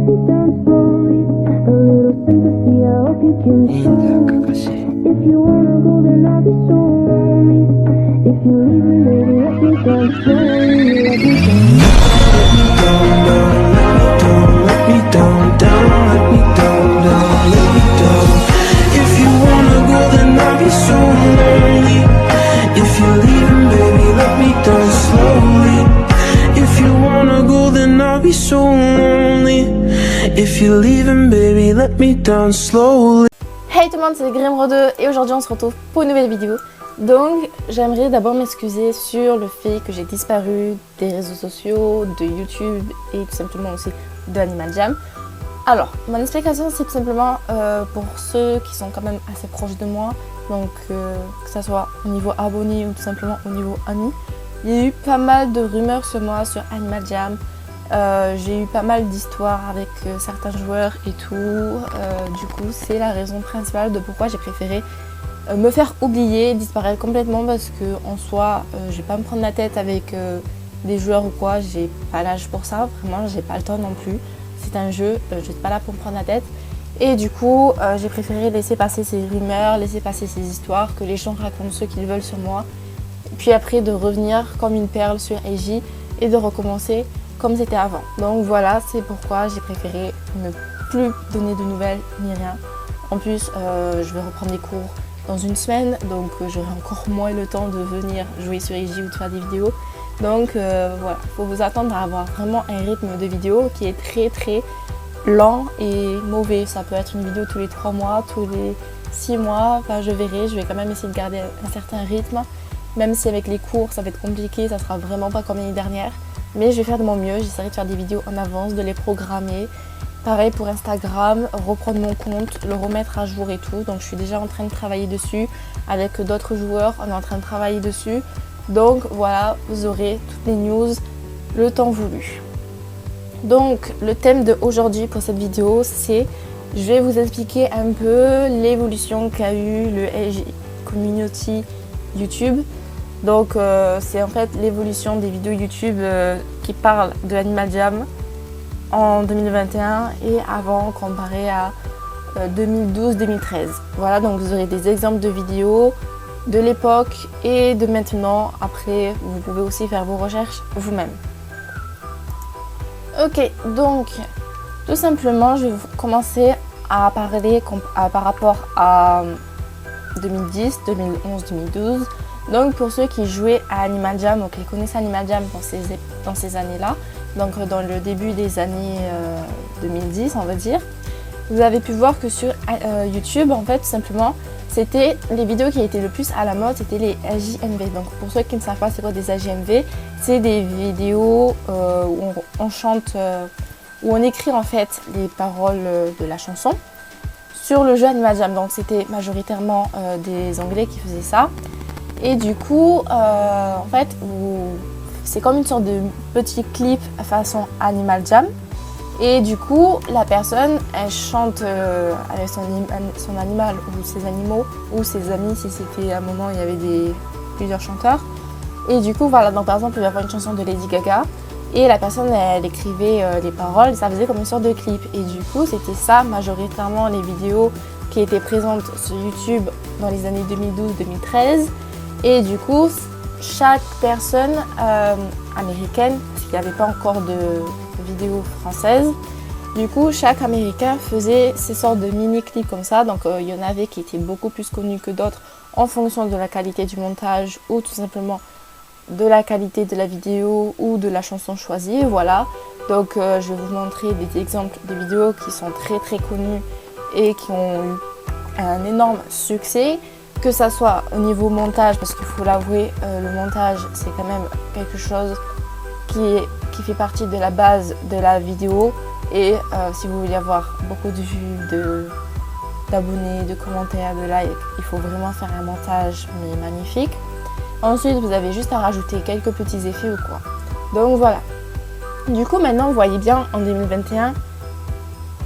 me down slowly. A little sympathy, I hope you can show me. If you wanna go, then I'll be so lonely. If you leave me, baby, let me down slowly. Let me down. Let me down, down, let me down, down, let me down. If you wanna go, then I'll be so lonely. If you're leaving, baby, let me down slowly. If you wanna go, then I'll be so lonely. If you're leaving, baby, let me down slowly. Hey tout le monde, c'est Grimro2 et aujourd'hui on se retrouve pour une nouvelle vidéo. Donc j'aimerais d'abord m'excuser sur le fait que j'ai disparu des réseaux sociaux, de YouTube et tout simplement aussi de Animal Jam. Alors, mon explication c'est tout simplement pour ceux qui sont quand même assez proches de moi, donc que ce soit au niveau abonné ou tout simplement au niveau amis. Il y a eu pas mal de rumeurs sur moi sur Animal Jam. J'ai eu pas mal d'histoires avec certains joueurs et tout. Du coup, c'est la raison principale de pourquoi j'ai préféré me faire oublier, disparaître complètement parce que en soi, je vais pas me prendre la tête avec des joueurs ou quoi. J'ai pas l'âge pour ça, vraiment, j'ai pas le temps non plus. C'est un jeu, je suis pas là pour me prendre la tête. Et du coup, j'ai préféré laisser passer ces rumeurs, laisser passer ces histoires, que les gens racontent ce qu'ils veulent sur moi. Puis après, de revenir comme une perle sur AJ et de recommencer comme c'était avant. Donc voilà, c'est pourquoi j'ai préféré ne plus donner de nouvelles ni rien. En plus, je vais reprendre des cours dans une semaine, donc j'aurai encore moins le temps de venir jouer sur AJ ou de faire des vidéos. Donc voilà, il faut vous attendre à avoir vraiment un rythme de vidéo qui est très lent et mauvais. Ça peut être une vidéo tous les 3 mois, tous les 6 mois, enfin je verrai, je vais quand même essayer de garder un certain rythme. Même si avec les cours ça va être compliqué, ça sera vraiment pas comme l'année dernière. Mais je vais faire de mon mieux, j'essaierai de faire des vidéos en avance, de les programmer. Pareil pour Instagram, reprendre mon compte, le remettre à jour et tout. Donc je suis déjà en train de travailler dessus. Avec d'autres joueurs, on est en train de travailler dessus. Donc voilà, vous aurez toutes les news le temps voulu. Donc le thème d'aujourd'hui pour cette vidéo, c'est je vais vous expliquer un peu l'évolution qu'a eu le AJ Community YouTube. Donc c'est en fait l'évolution des vidéos YouTube qui parlent de Animal Jam en 2021 et avant comparé à 2012-2013. Voilà, donc vous aurez des exemples de vidéos de l'époque et de maintenant. Après, vous pouvez aussi faire vos recherches vous-même. Ok, donc tout simplement, je vais commencer à parler par rapport à 2010, 2011, 2012. Donc pour ceux qui jouaient à Animal Jam, donc qui connaissent Animal Jam dans ces années-là, donc dans le début des années 2010 on va dire, vous avez pu voir que sur YouTube en fait tout simplement, c'était les vidéos qui étaient le plus à la mode, c'était les AJMV. Donc pour ceux qui ne savent pas c'est quoi des AJMV, c'est des vidéos où on chante, où on écrit en fait les paroles de la chanson sur le jeu Animal Jam. Donc c'était majoritairement des Anglais qui faisaient ça. Et du coup, en fait, c'est comme une sorte de petit clip façon Animal Jam. Et du coup, la personne, elle chante avec son animal ou ses animaux ou ses amis, si c'était à un moment il y avait plusieurs chanteurs. Et du coup, voilà, donc par exemple, il y avait une chanson de Lady Gaga. Et la personne, elle écrivait les paroles, ça faisait comme une sorte de clip. Et du coup, c'était ça majoritairement les vidéos qui étaient présentes sur YouTube dans les années 2012-2013. Et du coup, chaque personne américaine, parce qu'il n'y avait pas encore de vidéos françaises, du coup, chaque américain faisait ces sortes de mini-clips comme ça. Donc, il y en avait qui étaient beaucoup plus connus que d'autres en fonction de la qualité du montage ou tout simplement de la qualité de la vidéo ou de la chanson choisie. Voilà. Donc, je vais vous montrer des exemples de vidéos qui sont très connues et qui ont eu un énorme succès. Que ça soit au niveau montage, parce qu'il faut l'avouer, le montage c'est quand même quelque chose qui fait partie de la base de la vidéo. Et si vous voulez avoir beaucoup de vues, d'abonnés, de commentaires, de likes, il faut vraiment faire un montage mais magnifique. Ensuite vous avez juste à rajouter quelques petits effets ou quoi. Donc voilà. Du coup maintenant vous voyez bien en 2021,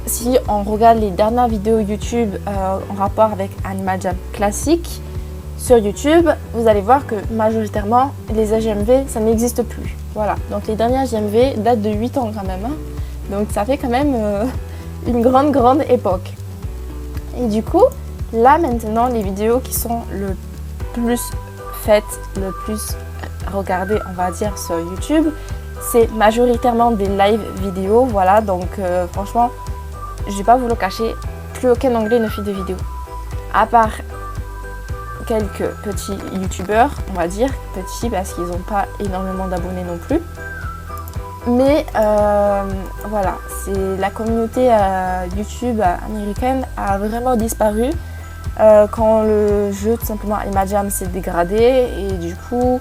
si on regarde les dernières vidéos YouTube en rapport avec Animal Jam classique sur YouTube, vous allez voir que majoritairement les AJMV ça n'existe plus. Voilà, donc les dernières AJMV datent de 8 ans quand même. Hein. Donc ça fait quand même une grande époque. Et du coup, là maintenant, les vidéos qui sont le plus faites, le plus regardées, on va dire, sur YouTube, c'est majoritairement des live vidéos. Voilà, donc franchement, je vais pas vous le cacher, plus aucun anglais ne fait de vidéos. À part quelques petits youtubeurs, on va dire, petits parce qu'ils n'ont pas énormément d'abonnés non plus. Mais voilà, la communauté YouTube américaine a vraiment disparu quand le jeu tout simplement Image Jam s'est dégradé et du coup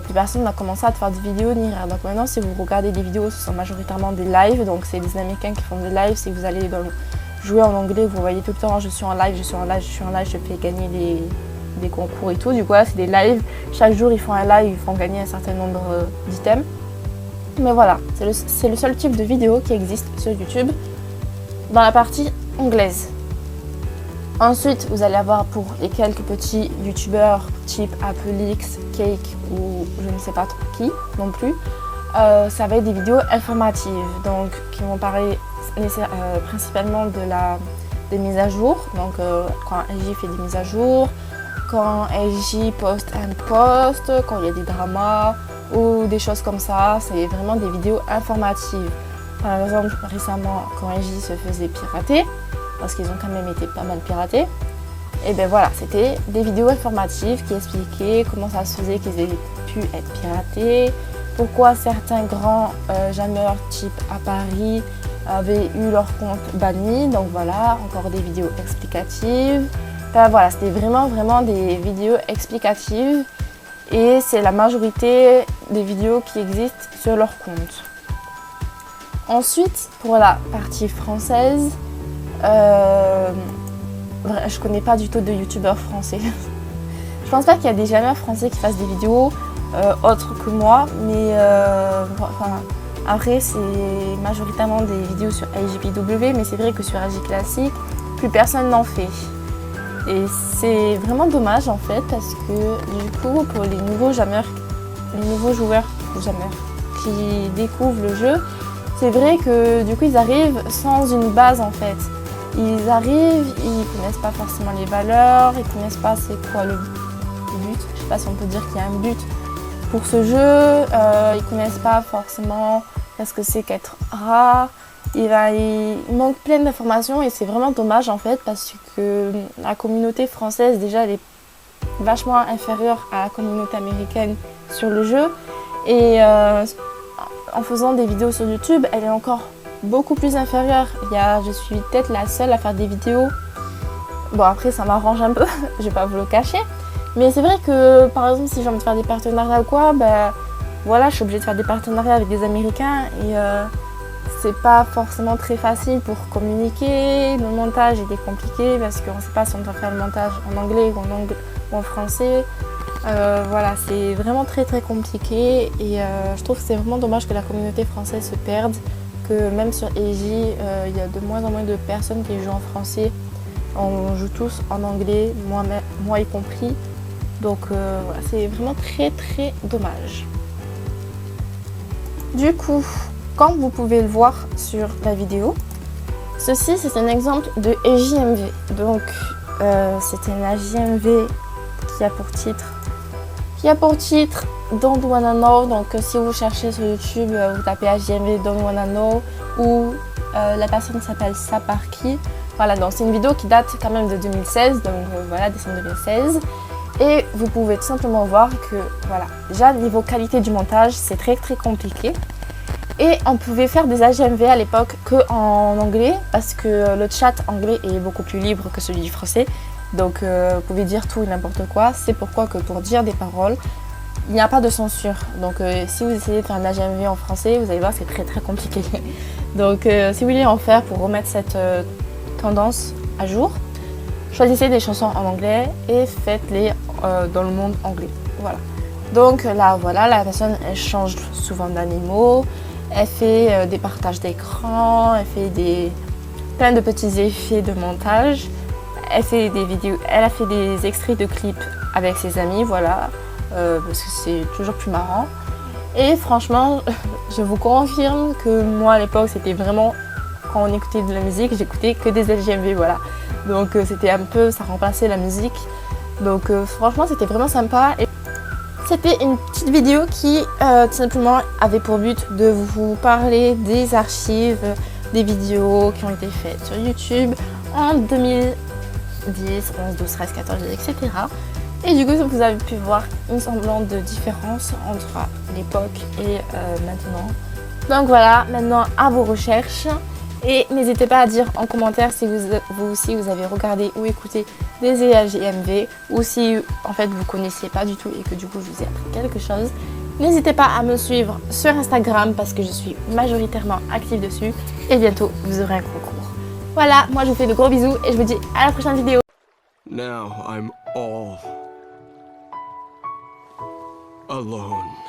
plus personne n'a commencé à faire des vidéos ni rien. Donc maintenant si vous regardez des vidéos, ce sont majoritairement des lives, donc c'est des Américains qui font des lives. Si vous allez jouer en anglais, vous voyez tout le temps je suis en live, je fais gagner des concours et tout. Du coup là c'est des lives, chaque jour ils font un live, ils font gagner un certain nombre d'items. Mais voilà, c'est le seul type de vidéo qui existe sur YouTube dans la partie anglaise. Ensuite, vous allez avoir pour les quelques petits youtubeurs type Applix, Cake ou je ne sais pas trop qui non plus, ça va être des vidéos informatives, donc qui vont parler principalement des mises à jour. Donc quand LG fait des mises à jour, quand LG poste un post, quand il y a des dramas ou des choses comme ça, c'est vraiment des vidéos informatives. Par exemple, récemment, quand LG se faisait pirater, parce qu'ils ont quand même été pas mal piratés, et bien voilà, c'était des vidéos informatives qui expliquaient comment ça se faisait qu'ils aient pu être piratés, pourquoi certains grands jammers type à Paris avaient eu leur compte banni. Donc voilà, encore des vidéos explicatives. Enfin voilà, c'était vraiment des vidéos explicatives. Et c'est la majorité des vidéos qui existent sur leur compte. Ensuite, pour la partie française, je connais pas du tout de youtubeurs français. Je pense pas qu'il y a des jammers français qui fassent des vidéos autres que moi, mais après c'est majoritairement des vidéos sur IGPW, mais c'est vrai que sur AJ Classique, plus personne n'en fait. Et c'est vraiment dommage en fait parce que du coup pour les nouveaux joueurs qui découvrent le jeu, c'est vrai que du coup ils arrivent sans une base en fait. Ils arrivent, ils connaissent pas forcément les valeurs, ils connaissent pas c'est quoi le but, je sais pas si on peut dire qu'il y a un but pour ce jeu, ils connaissent pas forcément ce que c'est qu'être rare. Il manque plein d'informations et c'est vraiment dommage en fait parce que la communauté française déjà elle est vachement inférieure à la communauté américaine sur le jeu et en faisant des vidéos sur YouTube elle est encore beaucoup plus inférieure. Je suis peut-être la seule à faire des vidéos, bon après ça m'arrange un peu, je vais pas vous le cacher, mais c'est vrai que par exemple si j'ai envie de faire des partenariats ou quoi, voilà je suis obligée de faire des partenariats avec des Américains et c'est pas forcément très facile pour communiquer. Le montage était compliqué parce qu'on ne sait pas si on doit faire le montage en anglais ou en français. Voilà, c'est vraiment très compliqué et je trouve que c'est vraiment dommage que la communauté française se perde, que même sur EJ, il y a de moins en moins de personnes qui jouent en français. On joue tous en anglais, moi y compris. Donc voilà, c'est vraiment très dommage. Du coup, comme vous pouvez le voir sur la vidéo, ceci c'est un exemple de AJMV. Donc c'est un AJMV qui a pour titre Don't Wanna Know. Donc si vous cherchez sur YouTube, vous tapez AJMV Don't Wanna Know ou la personne s'appelle Saparki. Voilà, donc c'est une vidéo qui date quand même de 2016, donc voilà, décembre 2016. Et vous pouvez tout simplement voir que voilà, déjà niveau qualité du montage, c'est très compliqué. Et on pouvait faire des AJMV à l'époque qu'en anglais parce que le chat anglais est beaucoup plus libre que celui du français. Donc vous pouvez dire tout et n'importe quoi. C'est pourquoi que pour dire des paroles, il n'y a pas de censure. Donc si vous essayez de faire un AJMV en français, vous allez voir c'est très compliqué. Donc si vous voulez en faire pour remettre cette tendance à jour, choisissez des chansons en anglais et faites-les dans le monde anglais. Voilà. Donc là voilà, la personne elle change souvent d'animaux. Elle fait des partages d'écran, elle fait plein de petits effets de montage. Elle fait des vidéos, elle a fait des extraits de clips avec ses amis, voilà, parce que c'est toujours plus marrant. Et franchement, je vous confirme que moi à l'époque c'était vraiment, quand on écoutait de la musique, j'écoutais que des LGMV, voilà. Donc c'était un peu, ça remplaçait la musique. Donc franchement c'était vraiment sympa. Et c'était une petite vidéo qui tout simplement avait pour but de vous parler des archives, des vidéos qui ont été faites sur YouTube en 2010, 11, 12, 13, 14, etc. Et du coup, vous avez pu voir une semblante de différence entre l'époque et maintenant. Donc voilà, maintenant à vos recherches. Et n'hésitez pas à dire en commentaire si vous aussi vous avez regardé ou écouté des LGMV ou si en fait vous connaissiez pas du tout et que du coup je vous ai appris quelque chose. N'hésitez pas à me suivre sur Instagram parce que je suis majoritairement active dessus et bientôt vous aurez un concours. Voilà, moi je vous fais de gros bisous et je vous dis à la prochaine vidéo. Now I'm all alone.